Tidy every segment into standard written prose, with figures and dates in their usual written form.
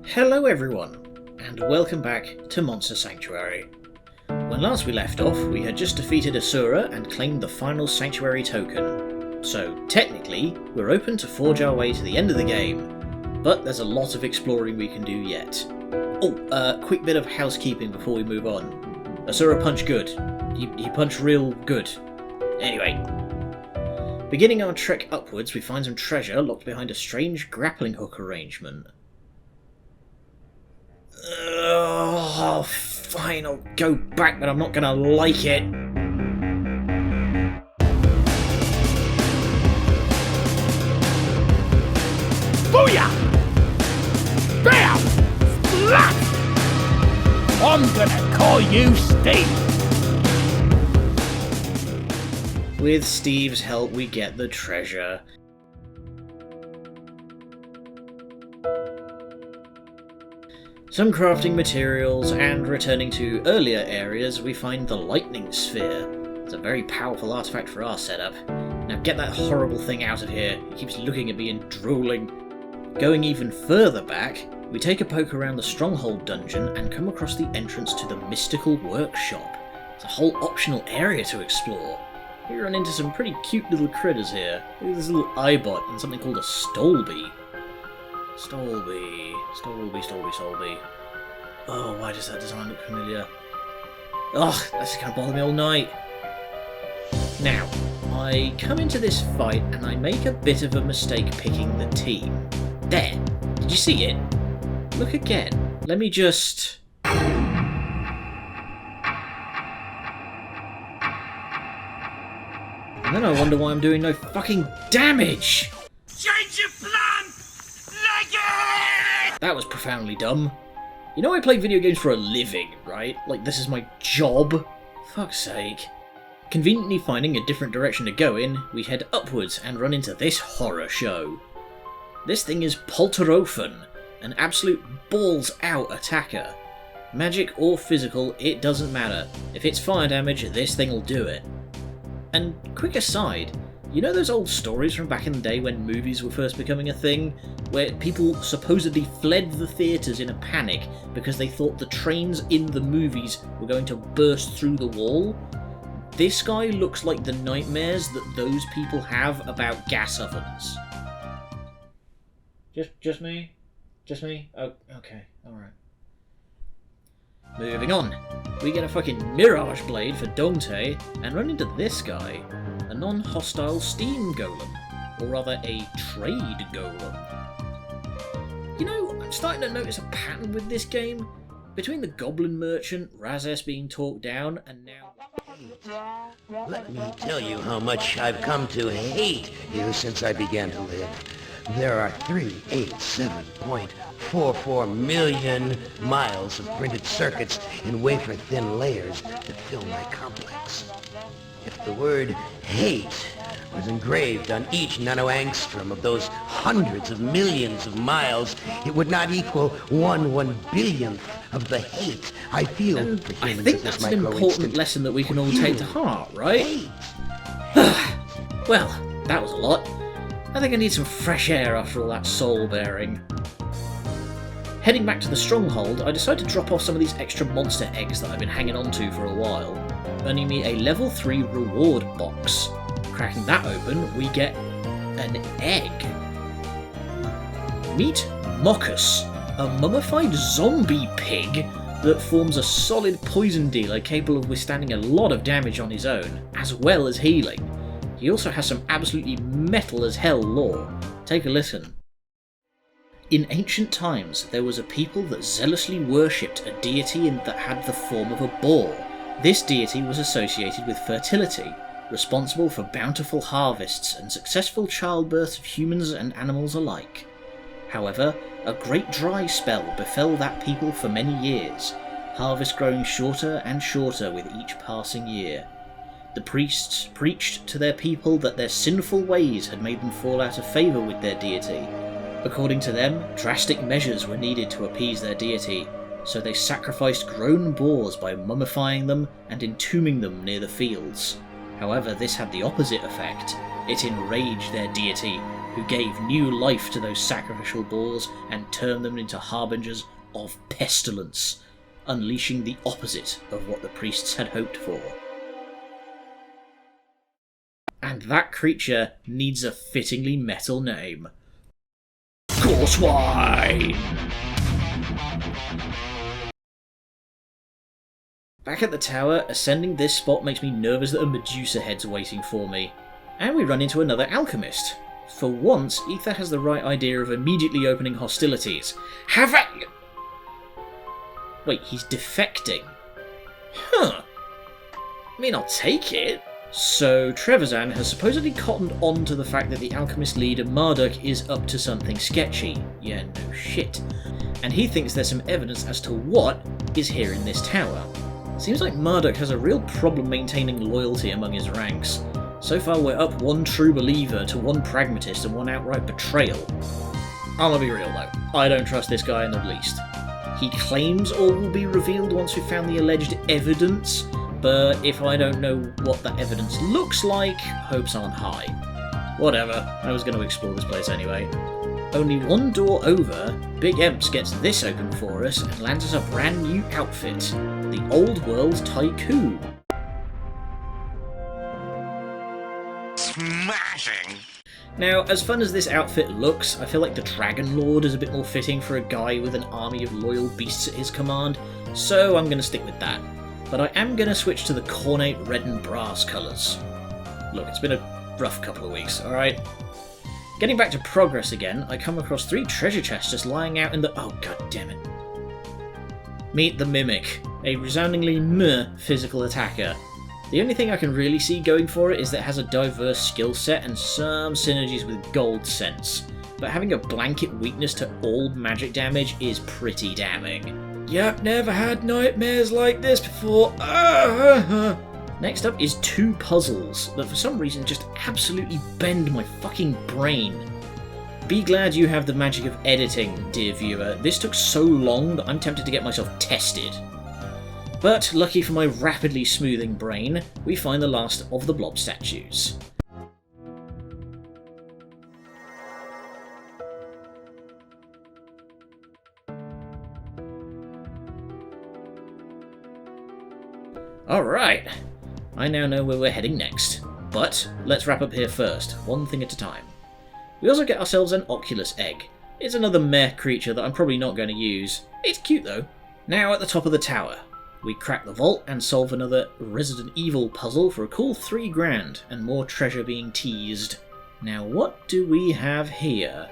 Hello everyone, and welcome back to Monster Sanctuary. When last we left off, we had just defeated Asura and claimed the final Sanctuary token. So technically, we're open to forge our way to the end of the game, but there's a lot of exploring we can do yet. Oh, quick bit of housekeeping before we move on. Asura punched good. He punched real good. Anyway. Beginning our trek upwards, we find some treasure locked behind a strange grappling hook arrangement. Oh, fine, I'll go back, but I'm not gonna like it. Booyah! Bam! Splat! I'm gonna call you Steve! With Steve's help, we get the treasure. Some crafting materials, and returning to earlier areas, we find the lightning sphere. It's a very powerful artifact for our setup. Now get that horrible thing out of here. It keeps looking at me and drooling. Going even further back, we take a poke around the stronghold dungeon and come across the entrance to the mystical workshop. It's a whole optional area to explore. We run into some pretty cute little critters here. Look at this little eyebot and something called a Stolby. Stolby. Oh, why does that design look familiar? Ugh, that's just gonna bother me all night. Now, I come into this fight and I make a bit of a mistake picking the team. There! Did you see it? Look again. Let me just... And then I wonder why I'm doing no fucking damage! Change your plan! Like it! That was profoundly dumb. You know I play video games for a living, right? Like this is my job? Fuck's sake. Conveniently finding a different direction to go in, we head upwards and run into this horror show. This thing is Polterofen, an absolute balls-out attacker. Magic or physical, it doesn't matter. If it's fire damage, this thing will do it. And quick aside, you know those old stories from back in the day when movies were first becoming a thing? Where people supposedly fled the theatres in a panic because they thought the trains in the movies were going to burst through the wall? This guy looks like the nightmares that those people have about gas ovens. Just me? Just me? Oh, okay, alright. Moving on. We get a fucking Mirage Blade for Dante and run into this guy, a non-hostile steam golem, or rather a trade golem. You know, I'm starting to notice a pattern with this game. Between the goblin merchant, Razes being talked down, and now... Let me tell you how much I've come to hate you since I began to live. There are 387.44 million miles of printed circuits in wafer-thin layers that fill my complex. If the word hate was engraved on each nanoangstrom of those hundreds of millions of miles, it would not equal 1/1 billionth of the hate I feel And for I humans think at this that's an important micro-instant. lesson that we can all take to heart, right? Hate. Well, that was a lot. I think I need some fresh air after all that soul-bearing. Heading back to the stronghold, I decide to drop off some of these extra monster eggs that I've been hanging on to for a while, earning me a level 3 reward box. Cracking that open, we get an egg. Meet Mockus, a mummified zombie pig that forms a solid poison dealer capable of withstanding a lot of damage on his own, as well as healing. He also has some absolutely metal as hell lore. Take a listen. In ancient times, there was a people that zealously worshipped a deity that had the form of a boar. This deity was associated with fertility, responsible for bountiful harvests and successful childbirths of humans and animals alike. However, a great dry spell befell that people for many years, harvests growing shorter and shorter with each passing year. The priests preached to their people that their sinful ways had made them fall out of favour with their deity. According to them, drastic measures were needed to appease their deity, so they sacrificed grown boars by mummifying them and entombing them near the fields. However, this had the opposite effect. It enraged their deity, who gave new life to those sacrificial balls and turned them into harbingers of pestilence, unleashing the opposite of what the priests had hoped for. And that creature needs a fittingly metal name. Causeway! Back at the tower, ascending this spot makes me nervous that a Medusa head's waiting for me. And we run into another alchemist. For once, Ether has the right idea of immediately opening hostilities. Have a... Wait, he's defecting. Huh. I mean, I'll take it. So, Trevisan has supposedly cottoned on to the fact that the alchemist leader Marduk is up to something sketchy. Yeah, no shit. And he thinks there's some evidence as to what is here in this tower. Seems like Marduk has a real problem maintaining loyalty among his ranks. So far we're up one true believer to one pragmatist and one outright betrayal. I'm gonna be real though, I don't trust this guy in the least. He claims all will be revealed once we've found the alleged evidence, but if I don't know what that evidence looks like, hopes aren't high. Whatever, I was going to explore this place anyway. Only one door over, Big Emps gets this open for us and lands us a brand new outfit, the Old World Tycoon. Smashing! Now, as fun as this outfit looks, I feel like the Dragon Lord is a bit more fitting for a guy with an army of loyal beasts at his command, so I'm going to stick with that. But I am going to switch to the cornate red and brass colours. Look, it's been a rough couple of weeks, alright? Getting back to progress again, I come across 3 treasure chests just lying out in the... Oh, god damn it. Meet the Mimic, a resoundingly meh physical attacker. The only thing I can really see going for it is that it has a diverse skill set and some synergies with Gold Sense, but having a blanket weakness to all magic damage is pretty damning. Yep, never had nightmares like this before. Next up is 2 puzzles that for some reason just absolutely bend my fucking brain. Be glad you have the magic of editing, dear viewer. This took so long that I'm tempted to get myself tested. But lucky for my rapidly smoothing brain, we find the last of the blob statues. Alright, I now know where we're heading next, but let's wrap up here first, one thing at a time. We also get ourselves an Oculus egg. It's another meh creature that I'm probably not going to use. It's cute though. Now at the top of the tower, we crack the vault and solve another Resident Evil puzzle for a cool 3 grand and more treasure being teased. Now what do we have here?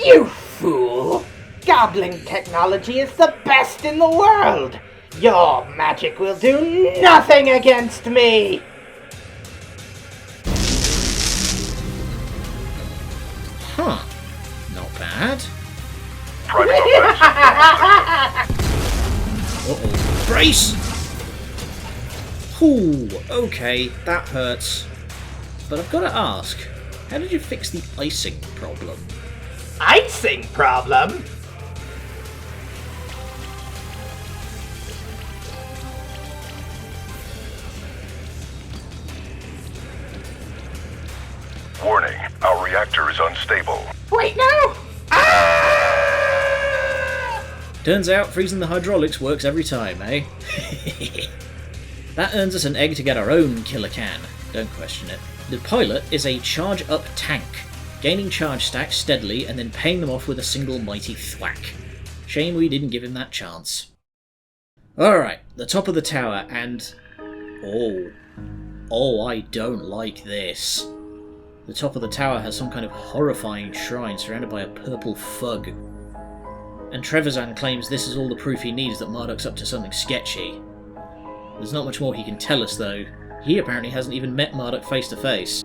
You fool! Goblin technology is the best in the world! Your magic will do nothing against me! Huh. Not bad. Uh-oh. Brace! Ooh, okay, that hurts. But I've got to ask, how did you fix the icing problem? Icing problem? Warning, our reactor is unstable. Wait, no! Turns out freezing the hydraulics works every time, eh? That earns us an egg to get our own killer can. Don't question it. The pilot is a charge-up tank, gaining charge stacks steadily and then paying them off with a single mighty thwack. Shame we didn't give him that chance. Alright, the top of the tower and... Oh, I don't like this. The top of the tower has some kind of horrifying shrine surrounded by a purple fug. And Trevisan claims this is all the proof he needs that Marduk's up to something sketchy. There's not much more he can tell us though. He apparently hasn't even met Marduk face to face.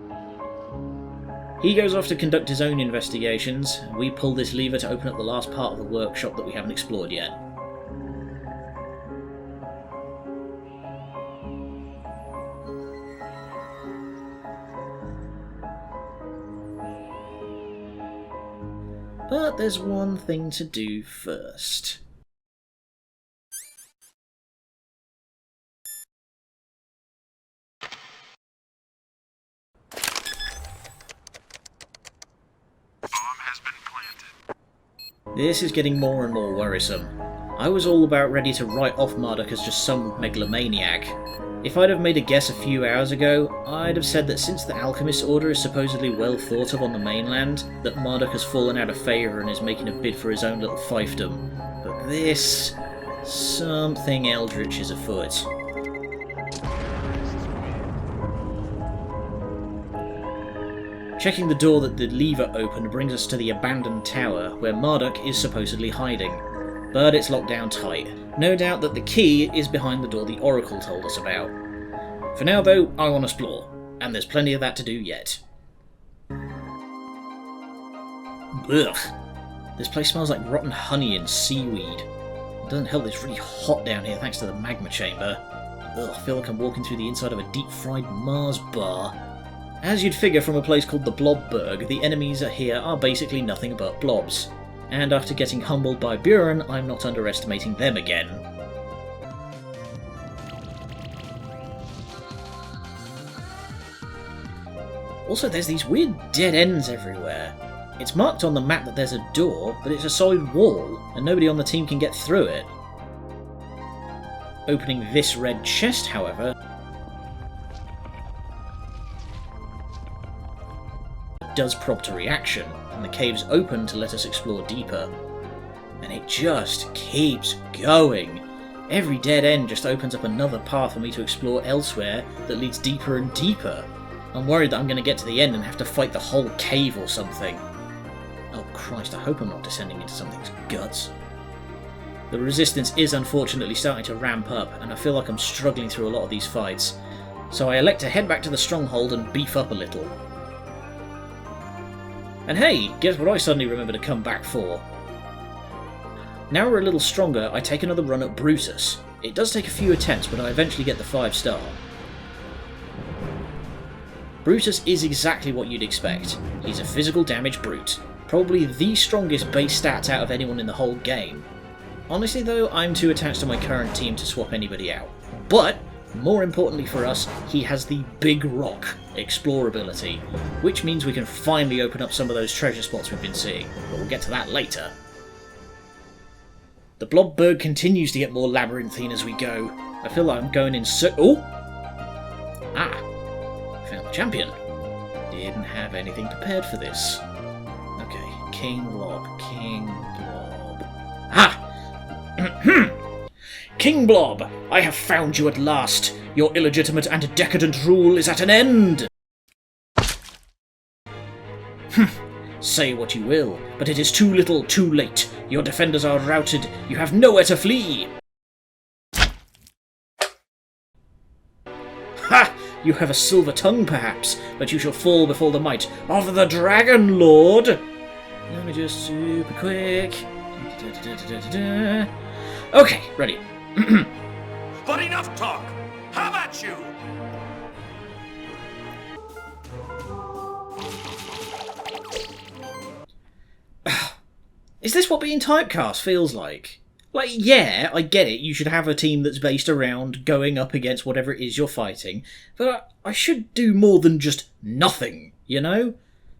He goes off to conduct his own investigations, and we pull this lever to open up the last part of the workshop that we haven't explored yet. But there's one thing to do first. This is getting more and more worrisome. I was all about ready to write off Marduk as just some megalomaniac. If I'd have made a guess a few hours ago, I'd have said that since the Alchemist Order is supposedly well thought of on the mainland, that Marduk has fallen out of favour and is making a bid for his own little fiefdom. But this... something eldritch is afoot. Checking the door that the lever opened brings us to the abandoned tower, where Marduk is supposedly hiding. But it's locked down tight. No doubt that the key is behind the door the Oracle told us about. For now though, I want to explore, and there's plenty of that to do yet. Ugh. This place smells like rotten honey and seaweed. It doesn't help that it's really hot down here thanks to the magma chamber. Ugh, I feel like I'm walking through the inside of a deep-fried Mars bar. As you'd figure from a place called the Blobberg, the enemies here are basically nothing but blobs. And after getting humbled by Buren, I'm not underestimating them again. Also, there's these weird dead ends everywhere. It's marked on the map that there's a door, but it's a solid wall, and nobody on the team can get through it. Opening this red chest, however, does prompt a reaction, and the cave's open to let us explore deeper. And it just keeps going. Every dead end just opens up another path for me to explore elsewhere that leads deeper and deeper. I'm worried that I'm going to get to the end and have to fight the whole cave or something. Oh Christ, I hope I'm not descending into something's guts. The resistance is unfortunately starting to ramp up, and I feel like I'm struggling through a lot of these fights, so I elect to head back to the stronghold and beef up a little. And hey, guess what I suddenly remember to come back for? Now we're a little stronger, I take another run at Brutus. It does take a few attempts, but I eventually get the 5-star. Brutus is exactly what you'd expect. He's a physical damage brute. Probably the strongest base stats out of anyone in the whole game. Honestly though, I'm too attached to my current team to swap anybody out. But, more importantly for us, he has the Big Rock explorability, which means we can finally open up some of those treasure spots we've been seeing, but we'll get to that later. The Blobberg continues to get more labyrinthine as we go. I feel like I'm going in oh! Ah! Found the champion. Didn't have anything prepared for this. Okay, King Blob, King Blob. Ah! King Blob, I have found you at last. Your illegitimate and decadent rule is at an end. Say what you will, but it is too little, too late. Your defenders are routed. You have nowhere to flee. Ha! You have a silver tongue, perhaps, but you shall fall before the might of the Dragon Lord. Let me just super quick. Okay, ready. But enough talk! How about you? Is this what being typecast feels like? Like, yeah, I get it, you should have a team that's based around going up against whatever it is you're fighting, but I should do more than just nothing, you know?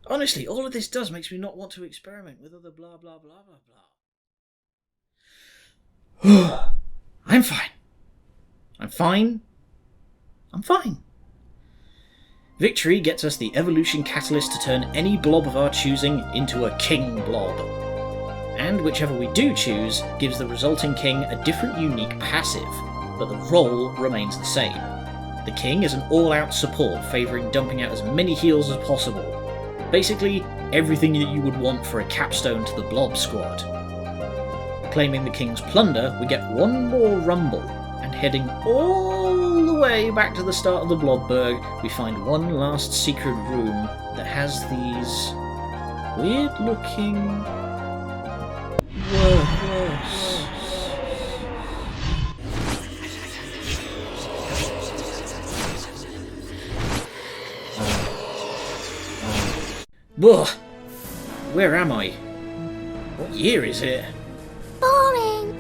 Honestly, all of this does makes me not want to experiment with other blah blah blah blah blah. I'm fine. I'm fine. I'm fine. Victory gets us the evolution catalyst to turn any blob of our choosing into a king blob. And whichever we do choose gives the resulting king a different unique passive, but the role remains the same. The king is an all-out support, favouring dumping out as many heals as possible. Basically, everything that you would want for a capstone to the blob squad. Claiming the king's plunder, we get one more rumble, and heading all the way back to the start of the Blobberg, we find one last secret room that has these weird-looking words. Whoa! Where am I? What year is it? Boring.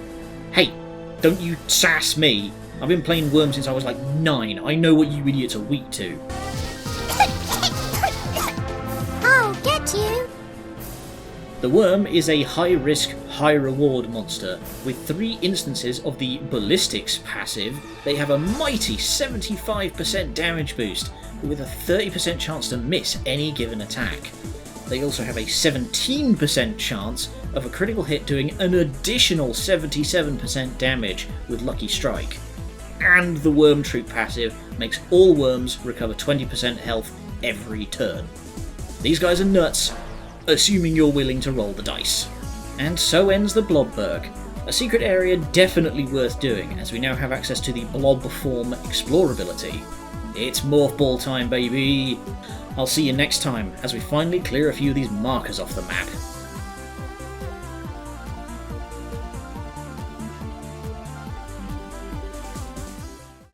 Hey, don't you sass me. I've been playing Worm since I was like 9. I know what you idiots are weak to. I'll get you. The Worm is a high-risk, high-reward monster. With 3 instances of the Ballistics passive, they have a mighty 75% damage boost, with a 30% chance to miss any given attack. They also have a 17% chance of a critical hit doing an additional 77% damage with Lucky Strike. And the Worm Troop passive makes all worms recover 20% health every turn. These guys are nuts, assuming you're willing to roll the dice. And so ends the Blobberg. A secret area definitely worth doing, as we now have access to the Blob Form explorability. It's Morph Ball time, baby! I'll see you next time, as we finally clear a few of these markers off the map.